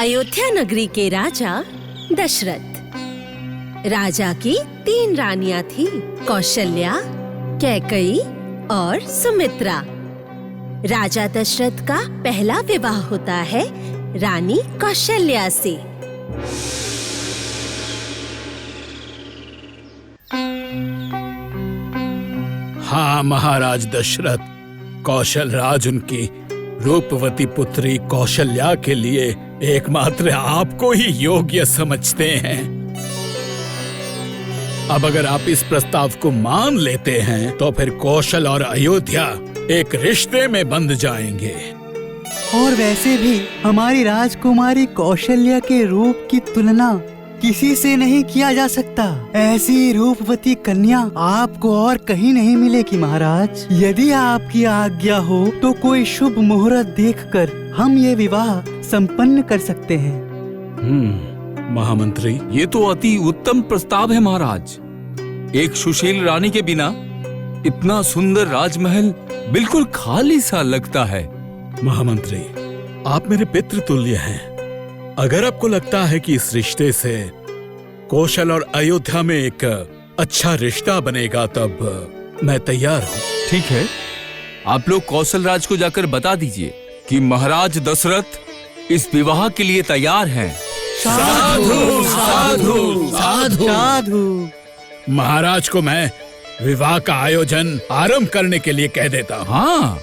अयोध्या नगरी के राजा दशरथ। राजा की 3 रानियां थी, कौशल्या, कैकई और सुमित्रा। राजा दशरथ का पहला विवाह होता है रानी कौशल्या से। हाँ महाराज दशरथ, कौशल राज उनकी रूपवती पुत्री कौशल्या के लिए एकमात्र आपको ही योग्य समझते हैं। अब अगर आप इस प्रस्ताव को मान लेते हैं तो फिर कौशल और अयोध्या एक रिश्ते में बंध जाएंगे। और वैसे भी हमारी राजकुमारी कौशल्या के रूप की तुलना किसी से नहीं किया जा सकता। ऐसी रूपवती कन्या आपको और कहीं नहीं मिलेगी महाराज। यदि आपकी आज्ञा हो तो कोई शुभ मुहूर्त देखकर हम ये विवाह संपन्न कर सकते हैं। महामंत्री, ये तो अति उत्तम प्रस्ताव है महाराज। एक सुशील रानी के बिना इतना सुंदर राजमहल बिल्कुल खाली सा लगता है। महामंत्री, आप मेरे पितृ तुल्य हैं। अगर आपको लगता है कि इस रिश्ते से कौशल और अयोध्या में एक अच्छा रिश्ता बनेगा तब मैं तैयार हूँ। ठीक है, आप लोग कौशल राज को जाकर बता दीजिए कि महाराज दशरथ इस विवाह के लिए तैयार हैं। साधु साधु साधु साधु। महाराज को मैं विवाह का आयोजन आरंभ करने के लिए कह देता हूँ। हाँ,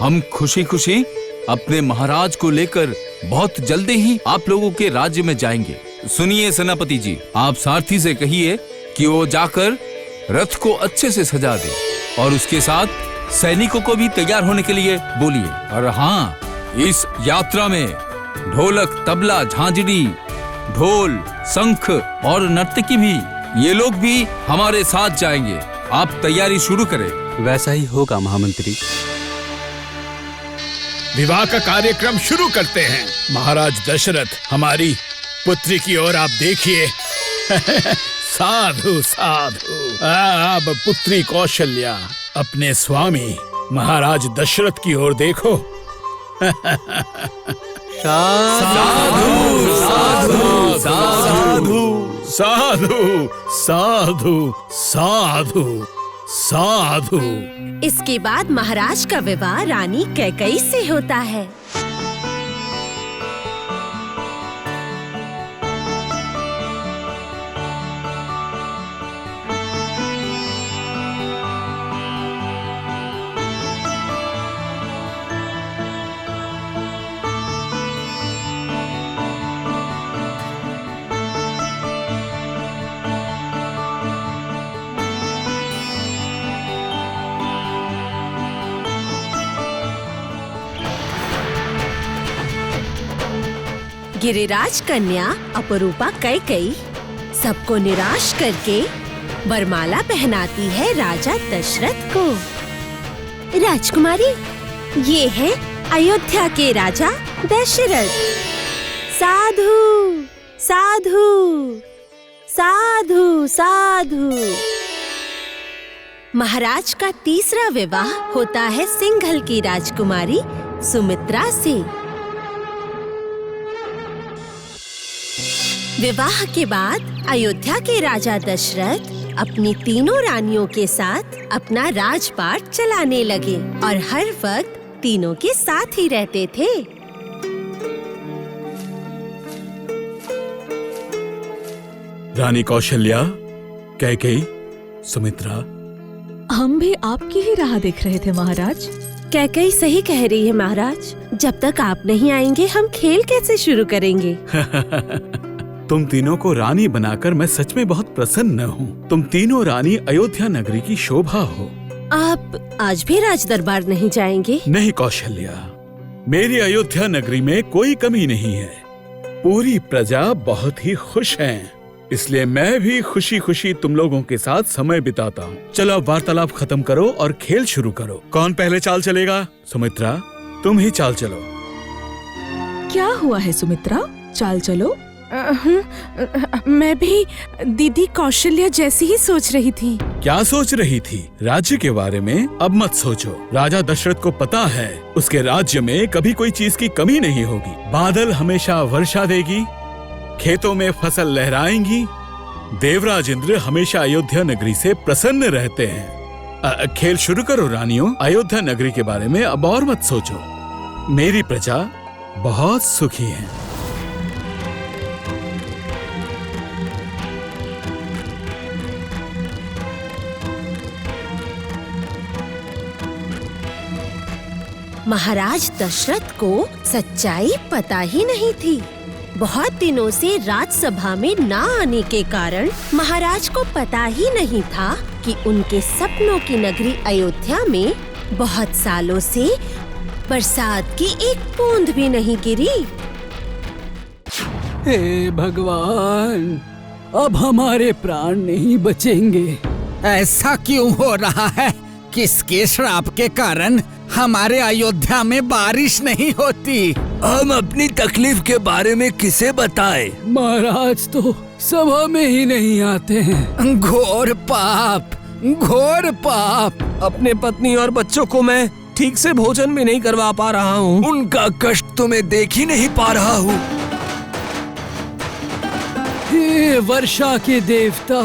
हम खुशी खुशी अपने महाराज को लेकर बहुत जल्दी ही आप लोगों के राज्य में जाएंगे। सुनिए सेनापति जी, आप सारथी से कहिए कि वो जाकर रथ को अच्छे से सजा दे और उसके साथ सैनिकों को भी तैयार होने के लिए बोलिए। और हाँ, इस यात्रा में ढोलक, तबला, झांझरी, ढोल, शंख और नर्तकी भी, ये लोग भी हमारे साथ जाएंगे। आप तैयारी शुरू करें। वैसा ही होगा महामंत्री। विवाह का कार्यक्रम शुरू करते हैं। महाराज दशरथ, हमारी पुत्री की ओर आप देखिए। साधु साधु। अब पुत्री कौशल्या अपने स्वामी महाराज दशरथ की ओर देखो। साधु साधु साधु साधु साधु साधु साधु। इसके बाद महाराज का विवाह रानी कैकई से होता है। गिरिराज कन्या अपरूपा कैकई सबको निराश करके वरमाला पहनाती है राजा दशरथ को। राजकुमारी, ये है अयोध्या के राजा दशरथ। साधु साधु साधु साधु। महाराज का तीसरा विवाह होता है सिंघल की राजकुमारी सुमित्रा से। विवाह के बाद अयोध्या के राजा दशरथ अपनी तीनों रानियों के साथ अपना राजपाट चलाने लगे और हर वक्त तीनों के साथ ही रहते थे। रानी कौशल्या, कैकेयी, सुमित्रा, हम भी आपकी ही राह देख रहे थे महाराज। कैकई सही कह रही है महाराज। जब तक आप नहीं आएंगे हम खेल कैसे शुरू करेंगे? तुम तीनों को रानी बनाकर मैं सच में बहुत प्रसन्न हूँ। तुम तीनों रानी अयोध्या नगरी की शोभा हो। आप आज भी राज दरबार नहीं जाएंगे? नहीं कौशल्या, मेरी अयोध्या नगरी में कोई कमी नहीं है। पूरी प्रजा बहुत ही खुश है, इसलिए मैं भी खुशी खुशी तुम लोगों के साथ समय बिताता हूँ। चलो अब वार्तालाप खत्म करो और खेल शुरू करो। कौन पहले चाल चलेगा? सुमित्रा, तुम ही चाल चलो। क्या हुआ है सुमित्रा? चाल चलो। मैं भी दीदी कौशल्या जैसी ही सोच रही थी। क्या सोच रही थी? राज्य के बारे में अब मत सोचो। राजा दशरथ को पता है उसके राज्य में कभी कोई चीज की कमी नहीं होगी। बादल हमेशा वर्षा देगी, खेतों में फसल लहराएंगी। देवराज इंद्र हमेशा अयोध्या नगरी से प्रसन्न रहते हैं। खेल शुरू करो रानियों। अयोध्या नगरी के बारे में अब और मत सोचो। मेरी प्रजा बहुत सुखी है। महाराज दशरथ को सच्चाई पता ही नहीं थी। बहुत दिनों से राजसभा में ना आने के कारण महाराज को पता ही नहीं था कि उनके सपनों की नगरी अयोध्या में बहुत सालों से बरसात की एक बूंद भी नहीं गिरी। हे भगवान, अब हमारे प्राण नहीं बचेंगे। ऐसा क्यों हो रहा है? किसके श्राप के कारण हमारे अयोध्या में बारिश नहीं होती? हम अपनी तकलीफ के बारे में किसे बताएं? महाराज तो सभा में ही नहीं आते हैं। घोर पाप, घोर पाप। अपने पत्नी और बच्चों को मैं ठीक से भोजन भी नहीं करवा पा रहा हूँ। उनका कष्ट तो मैं देख ही नहीं पा रहा हूँ। हे वर्षा के देवता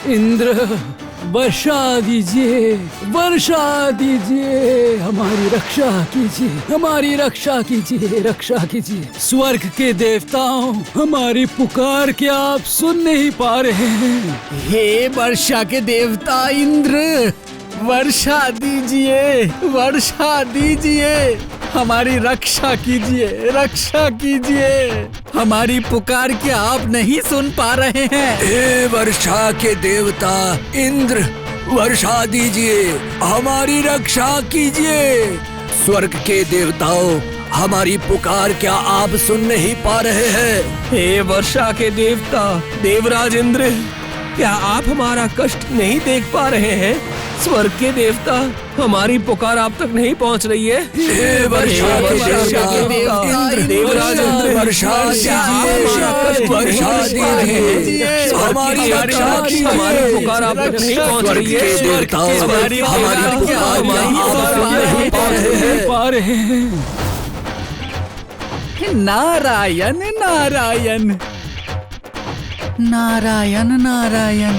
इंद्र, वर्षा दीजिए, वर्षा दीजिए, हमारी रक्षा कीजिए, हमारी रक्षा कीजिए, रक्षा कीजिए। स्वर्ग के देवताओं, हमारी पुकार क्या आप सुन नहीं पा रहे हैं? हे वर्षा के देवता इंद्र, वर्षा दीजिए, वर्षा दीजिए, हमारी रक्षा कीजिए, रक्षा कीजिए। हमारी पुकार क्या आप नहीं सुन पा रहे हैं? हे वर्षा के देवता इंद्र, वर्षा दीजिए, हमारी रक्षा कीजिए। स्वर्ग के देवताओं, हमारी पुकार क्या आप सुन नहीं पा रहे हैं? हे वर्षा के देवता देवराज इंद्र, क्या आप हमारा कष्ट नहीं देख पा रहे हैं? स्वर्ग के देवता, हमारी पुकार आप तक नहीं पहुंच रही है। हे वर्षा के देवता देवराज इंद्र, वर्षा दीजिए, वर्षा दीजिए, हमारी रक्षा कीजिए। हमारी पुकार आप तक नहीं पहुंच रही है। स्वर्ग के देवता, हमारी पुकार नहीं पा रहे हैं। नारायण नारायण, नारायण नारायण।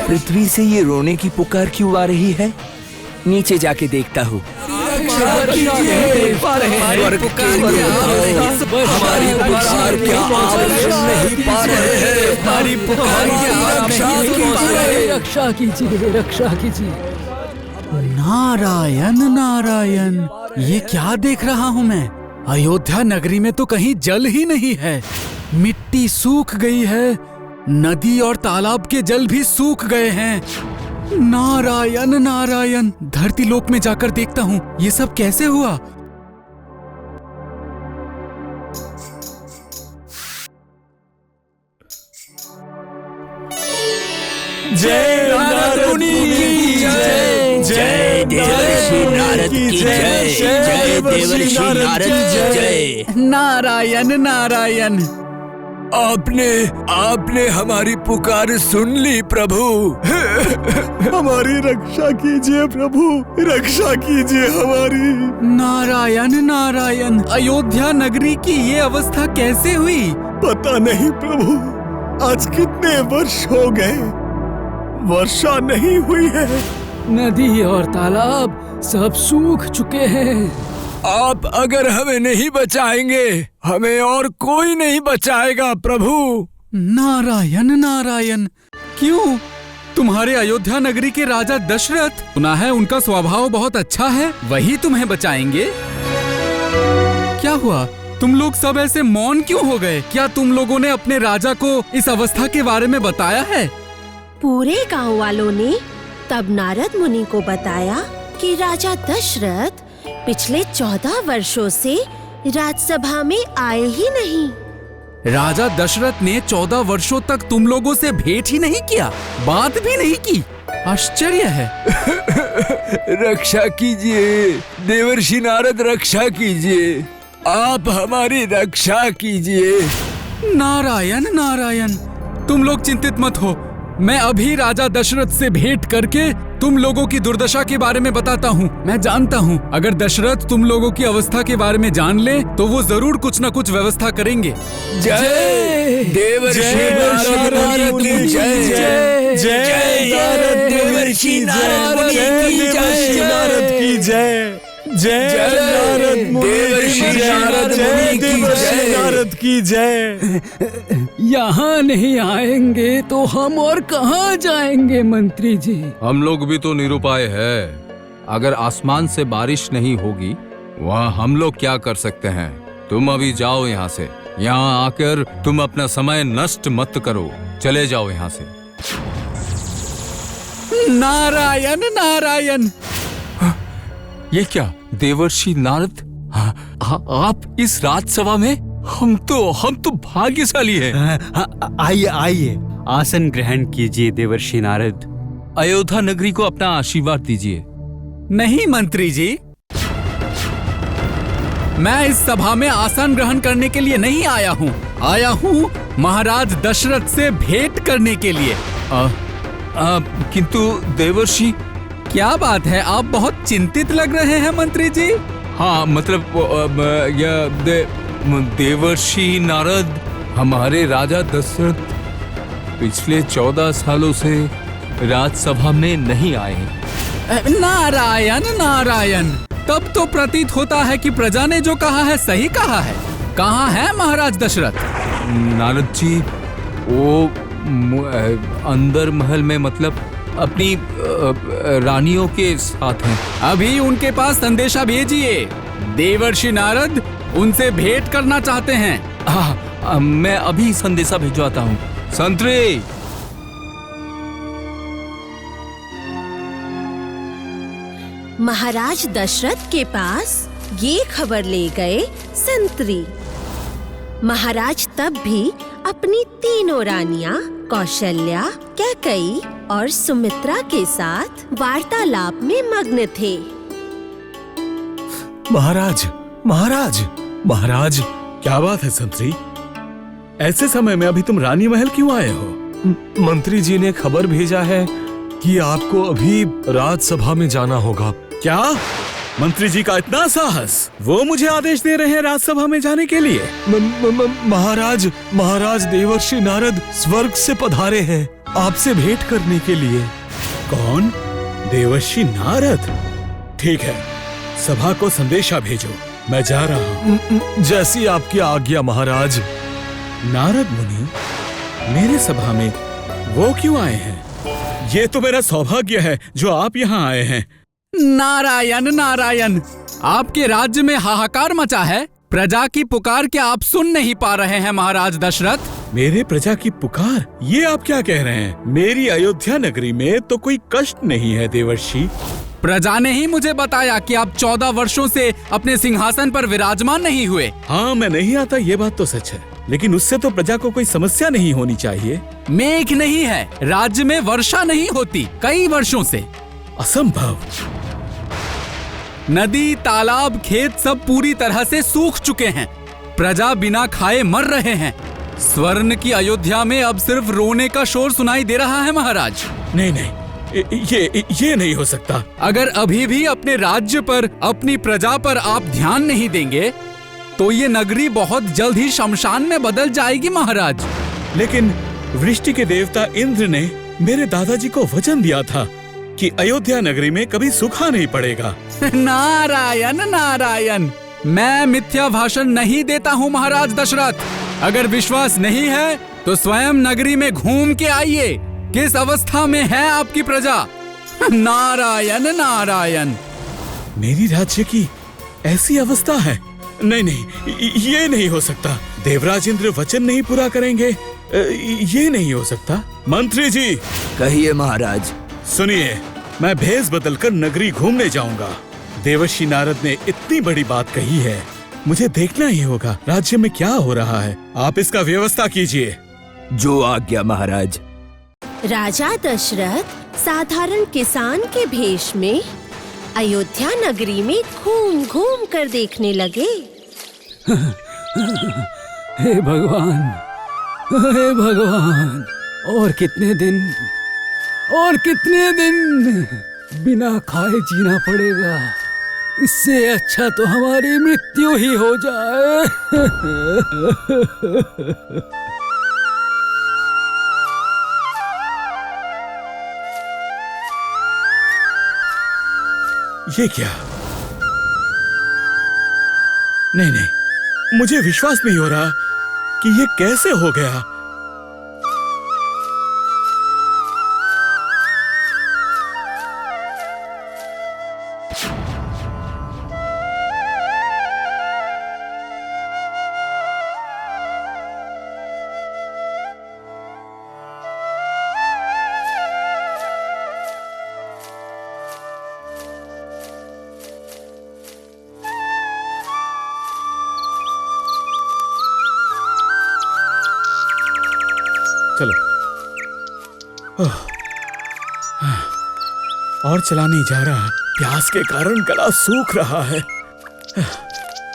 पृथ्वी से ये रोने की पुकार क्यों आ रही है? नीचे जाके देखता हूँ। हमारी पुकार क्या आप सुन नहीं पा रहे हैं? हमारी पुकार क्या रक्षा कीजिए, रक्षा कीजिए। नारायण नारायण, ये क्या देख रहा हूँ मैं? अयोध्या नगरी में तो कहीं जल ही नहीं है। मिट्टी सूख गई है, नदी और तालाब के जल भी सूख गए हैं। नारायण नारायण, धरती लोक में जाकर देखता हूँ ये सब कैसे हुआ। जय नारद मुनि की जय, जय देवर्षि नारद की जय, जय देवर्षि नारद की जय। नारायण नारायण। आपने हमारी पुकार सुन ली प्रभु। हमारी रक्षा कीजिए प्रभु, रक्षा कीजिए हमारी। नारायण नारायण, अयोध्या नगरी की ये अवस्था कैसे हुई? पता नहीं प्रभु, आज कितने वर्ष हो गए वर्षा नहीं हुई है। नदी और तालाब सब सूख चुके हैं। आप अगर हमें नहीं बचाएंगे, हमें और कोई नहीं बचाएगा प्रभु। नारायण नारायण, क्यों? तुम्हारे अयोध्या नगरी के राजा दशरथ, सुना है उनका स्वभाव बहुत अच्छा है, वही तुम्हें बचाएंगे। क्या हुआ? तुम लोग सब ऐसे मौन क्यों हो गए? क्या तुम लोगों ने अपने राजा को इस अवस्था के बारे में बताया है? पूरे गांव वालों ने तब नारद मुनि को बताया कि राजा दशरथ पिछले 14 वर्षों से राजसभा में आए ही नहीं। राजा दशरथ ने 14 वर्षों तक तुम लोगों से भेंट ही नहीं किया, बात भी नहीं की। आश्चर्य है। रक्षा कीजिए देवर्षि नारद, रक्षा कीजिए, आप हमारी रक्षा कीजिए। नारायण नारायण, तुम लोग चिंतित मत हो। मैं अभी राजा दशरथ से भेंट करके तुम लोगों की दुर्दशा के बारे में बताता हूँ। मैं जानता हूँ अगर दशरथ तुम लोगों की अवस्था के बारे में जान ले तो वो जरूर कुछ न कुछ व्यवस्था करेंगे। जय देवर्षि नारद मुनि की जय, जय देवर्षि नारद मुनि की जय, नारद की जय, जय नारद देवर्षि नारद की जय। यहाँ नहीं आएंगे तो हम और कहाँ जाएंगे मंत्री जी? हम लोग भी तो निरुपाय है। अगर आसमान से बारिश नहीं होगी वहाँ हम लोग क्या कर सकते हैं? तुम अभी जाओ यहाँ से। यहाँ आकर तुम अपना समय नष्ट मत करो, चले जाओ यहाँ से। नारायण नारायण, ये क्या देवर्षि नारद, आप इस राजसभा में? हम तो भाग्यशाली हैं। आइए आइए, आसन ग्रहण कीजिए देवर्षि नारद। अयोध्या नगरी को अपना आशीर्वाद दीजिए। नहीं मंत्री जी, मैं इस सभा में आसन ग्रहण करने के लिए नहीं आया हूँ। आया हूँ महाराज दशरथ से भेंट करने के लिए। किंतु देवर्षि, क्या बात है, आप बहुत चिंतित लग रहे हैं मंत्री जी। हाँ मतलब देवर्षि नारद, हमारे राजा दशरथ पिछले 14 सालों से राजसभा में नहीं आए हैं। नारायण नारायण, तब तो प्रतीत होता है कि प्रजा ने जो कहा है सही कहा है। कहाँ है महाराज दशरथ? नारद जी, वो अंदर महल में, मतलब अपनी रानियों के साथ हैं। अभी उनके पास संदेशा भेजिए। देवर्षि नारद उनसे भेंट करना चाहते हैं। मैं अभी संदेशा भिजवाता हूँ। संतरी, महाराज दशरथ के पास ये खबर ले गए संतरी। महाराज तब भी अपनी तीनों रानियां कौशल्या, कैकई और सुमित्रा के साथ वार्तालाप में मग्न थे। महाराज महाराज महाराज, क्या बात है संतरी? ऐसे समय में अभी तुम रानी महल क्यों आए हो? मंत्री जी ने खबर भेजा है कि आपको अभी राजसभा में जाना होगा। क्या? मंत्री जी का इतना साहस? वो मुझे आदेश दे रहे हैं राजसभा में जाने के लिए? महाराज देवर्षि नारद स्वर्ग से पधारे हैं आपसे भेंट करने के लिए। कौन? देवर्षि नारद? ठीक है, सभा को संदेशा भेजो, मैं जा रहा हूँ। जैसी आपकी आज्ञा महाराज। नारद मुनि, मेरे सभा में वो क्यों आए हैं? ये तो मेरा सौभाग्य है जो आप यहाँ आए हैं। नारायण नारायण, आपके राज्य में हाहाकार मचा है। प्रजा की पुकार क्या आप सुन नहीं पा रहे हैं महाराज दशरथ? मेरे प्रजा की पुकार? ये आप क्या कह रहे हैं? मेरी अयोध्या नगरी में तो कोई कष्ट नहीं है देवर्षि। प्रजा ने ही मुझे बताया कि आप 14 वर्षों से अपने सिंहासन पर विराजमान नहीं हुए। हाँ, मैं नहीं आता, ये बात तो सच है, लेकिन उससे तो प्रजा को कोई समस्या नहीं होनी चाहिए। मेघ नहीं है, राज्य में वर्षा नहीं होती कई वर्षों से। असंभव। नदी, तालाब, खेत सब पूरी तरह से सूख चुके हैं। प्रजा बिना खाए मर रहे हैं। स्वर्ण की अयोध्या में अब सिर्फ रोने का शोर सुनाई दे रहा है महाराज। नहीं नहीं, ये नहीं हो सकता। अगर अभी भी अपने राज्य पर, अपनी प्रजा पर आप ध्यान नहीं देंगे तो ये नगरी बहुत जल्द ही शमशान में बदल जाएगी महाराज। लेकिन वृष्टि के देवता इंद्र ने मेरे दादाजी को वचन दिया था कि अयोध्या नगरी में कभी सूखा नहीं पड़ेगा। नारायण नारायण, मैं मिथ्या भाषण नहीं देता हूँ महाराज दशरथ। अगर विश्वास नहीं है तो स्वयं नगरी में घूम के आइए, किस अवस्था में है आपकी प्रजा। नारायण नारायण। मेरी राज्य की ऐसी अवस्था है? नहीं नहीं, ये नहीं हो सकता। देवराज इंद्र वचन नहीं पूरा करेंगे, ये नहीं हो सकता। मंत्री जी। कहिए महाराज। सुनिए, मैं भेष बदलकर नगरी घूमने जाऊंगा। देवर्षि नारद ने इतनी बड़ी बात कही है, मुझे देखना ही होगा राज्य में क्या हो रहा है। आप इसका व्यवस्था कीजिए। जो आज्ञा महाराज। राजा दशरथ साधारण किसान के भेष में अयोध्या नगरी में घूम घूम कर देखने लगे। हे भगवान, हे भगवान, और कितने दिन बिना खाए जीना पड़ेगा। इससे अच्छा तो हमारी मृत्यु ही हो जाए। ये क्या? नहीं, मुझे विश्वास नहीं हो रहा कि ये कैसे हो गया। चलो, और चला नहीं जा रहा। प्यास के कारण गला सूख रहा है।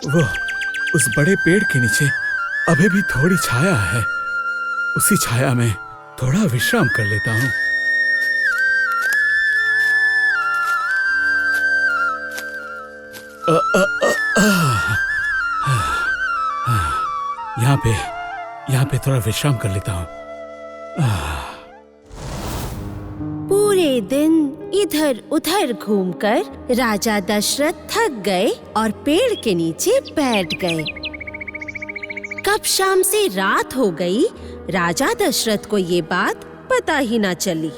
वो उस बड़े पेड़ के नीचे अभी भी थोड़ी छाया है। उसी छाया में थोड़ा विश्राम कर लेता हूँ। यहाँ पे थोड़ा विश्राम कर लेता हूँ। पूरे दिन इधर उधर घूमकर राजा दशरथ थक गए और पेड़ के नीचे बैठ गए। कब शाम से रात हो गई, राजा दशरथ को ये बात पता ही ना चली।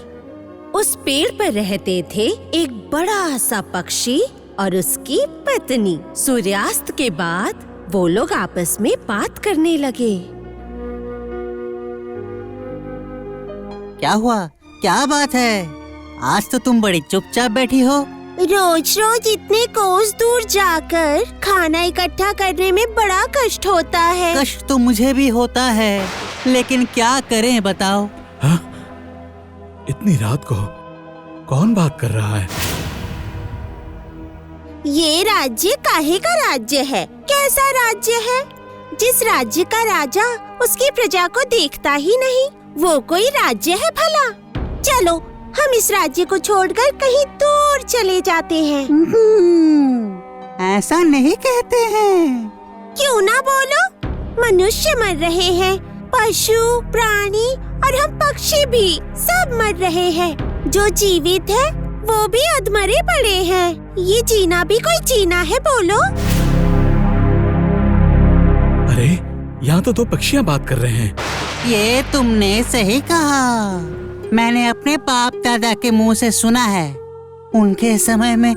उस पेड़ पर रहते थे एक बड़ा सा पक्षी और उसकी पत्नी। सूर्यास्त के बाद वो लोग आपस में बात करने लगे। क्या हुआ? क्या बात है? आज तो तुम बड़ी चुपचाप बैठी हो। रोज रोज इतने कोस दूर जाकर खाना इकट्ठा करने में बड़ा कष्ट होता है। कष्ट तो मुझे भी होता है, लेकिन क्या करें बताओ। हाँ? इतनी रात को कौन बात कर रहा है? ये राज्य काहे का राज्य है? कैसा राज्य है? जिस राज्य का राजा उसकी प्रजा को देखता ही नहीं, वो कोई राज्य है भला? चलो हम इस राज्य को छोड़कर कहीं दूर चले जाते हैं। ऐसा नहीं कहते हैं। क्यों ना बोलो? मनुष्य मर रहे हैं, पशु प्राणी और हम पक्षी भी सब मर रहे हैं। जो जीवित है वो भी अधमरे पड़े हैं। ये जीना भी कोई जीना है बोलो? अरे यहाँ तो दो पक्षियाँ बात कर रहे हैं। ये तुमने सही कहा। मैंने अपने बाप दादा के मुंह से सुना है। उनके समय में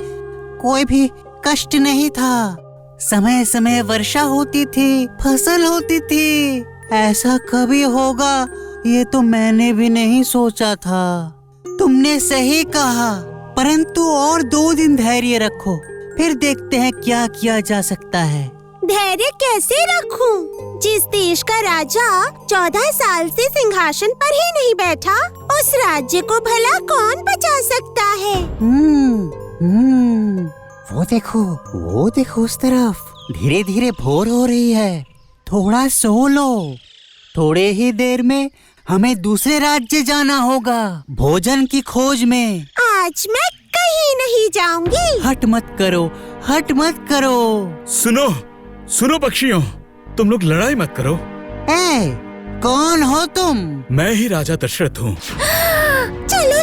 कोई भी कष्ट नहीं था। समय समय वर्षा होती थी, फसल होती थी। ऐसा कभी होगा ये तो मैंने भी नहीं सोचा था। तुमने सही कहा, परंतु और 2 दिन धैर्य रखो, फिर देखते हैं क्या किया जा सकता है। धैर्य कैसे रखूं? जिस देश का राजा 14 साल से सिंहासन पर ही नहीं बैठा, उस राज्य को भला कौन बचा सकता है? वो देखो उस तरफ। धीरे धीरे भोर हो रही है। थोड़ा सो लो। थोड़े ही देर में हमें दूसरे राज्य जाना होगा, भोजन की खोज में। आज मैं कहीं नहीं जाऊंगी। हट मत करो। सुनो पक्षियों, तुम लोग लड़ाई मत करो। कौन हो तुम? मैं ही राजा दशरथ हूँ। चलो,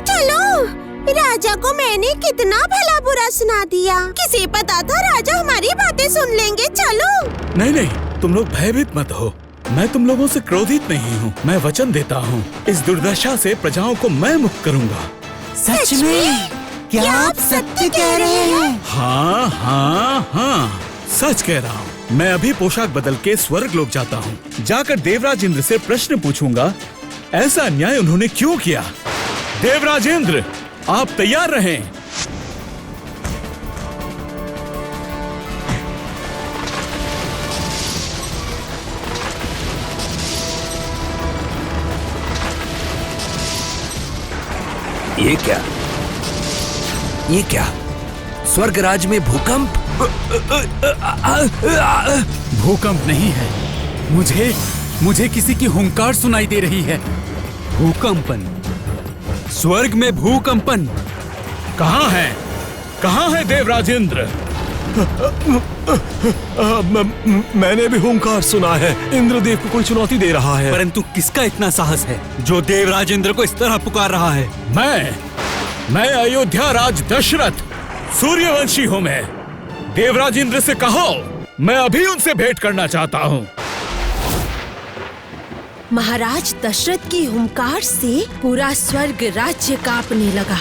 राजा को मैंने कितना भला बुरा सुना दिया। किसे पता था राजा हमारी बातें सुन लेंगे। चलो। नहीं, तुम लोग भयभीत मत हो। मैं तुम लोगों से क्रोधित नहीं हूँ। मैं वचन देता हूँ, इस दुर्दशा से प्रजाओं को मैं मुक्त करूँगा। सच में? क्या आप सत्य कह रहे हैं? हाँ, सच कह रहा हूँ। मैं अभी पोशाक बदल के स्वर्ग लोक जाता हूँ। जाकर देवराज इंद्र से प्रश्न पूछूंगा, ऐसा अन्याय उन्होंने क्यों किया। देवराज इंद्र, आप तैयार रहें। ये क्या? ये क्या? स्वर्ग राज में भूकंप? भूकंप नहीं है, मुझे किसी की हुंकार सुनाई दे रही है। भूकंपन, स्वर्ग में भूकंपन। कहाँ है देवराज इंद्र? मैंने भी हुंकार सुना है। इंद्रदेव को कोई चुनौती दे रहा है। परंतु किसका इतना साहस है जो देवराज इंद्र को इस तरह पुकार रहा है? मैं अयोध्या राज दशरथ, सूर्यवंशी हूँ मैं। देवराज इंद्र से कहो, मैं अभी उनसे भेंट करना चाहता हूँ। महाराज दशरथ की हुंकार से पूरा स्वर्ग राज्य कांपने लगा।